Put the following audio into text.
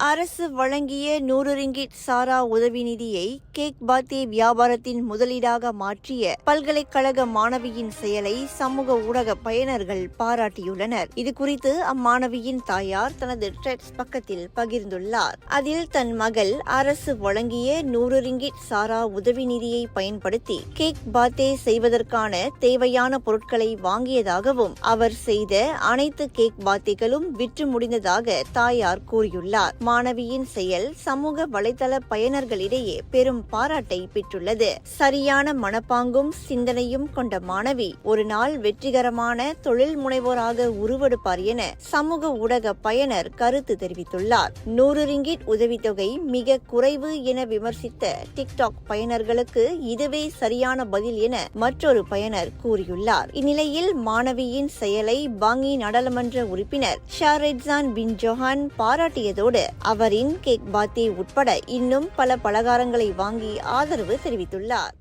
அரசு வழங்கிய 100 ரிங்கிட் சாரா உதவி நிதியை கேக் பாத்தே வியாபாரத்தின் முதலீடாக மாற்றிய பல்கலைக்கழக மாணவியின் செயலை சமூக ஊடக பயனர்கள் பாராட்டியுள்ளனர். இதுகுறித்து அம்மாணவியின் தாயார் தனது ட்ரெட்ஸ் பக்கத்தில் பகிர்ந்துள்ளார். அதில் தன் மகள் அரசு வழங்கிய 100 ரிங்கிட் சாரா உதவி நிதியை பயன்படுத்தி கேக் பாத்தே செய்வதற்கான தேவையான பொருட்களை வாங்கியதாகவும் அவர் செய்த அனைத்து கேக் பாத்தேகளும் விற்று முடிந்ததாக தாயார் கூறியுள்ளார். மாணவியின் செயல் சமூக வலைதள பயனர்களிடையே பெரும் பாராட்டை பெற்றுள்ளது. சரியான மனப்பாங்கும் சிந்தனையும் கொண்ட மாணவி ஒரு நாள் வெற்றிகரமான தொழில் முனைவோராக உருவெடுப்பார் என சமூக ஊடக பயனர் கருத்து தெரிவித்துள்ளார். 100 ரிங்கிட் உதவித்தொகை மிக குறைவு என விமர்சித்த டிக்டாக் பயனர்களுக்கு இதுவே சரியான பதில் என மற்றொரு பயனர் கூறியுள்ளார். இந்நிலையில் மாணவியின் செயலை பாங்கி நாடாளுமன்ற உறுப்பினர் ஷாரெட்சான் பின் ஜொஹான் பாராட்டியதோடு அவரின் கேக் பாத்தே உட்பட இன்னும் பல பலகாரங்களை வாங்கி ஆதரவு தெரிவித்துள்ளார்.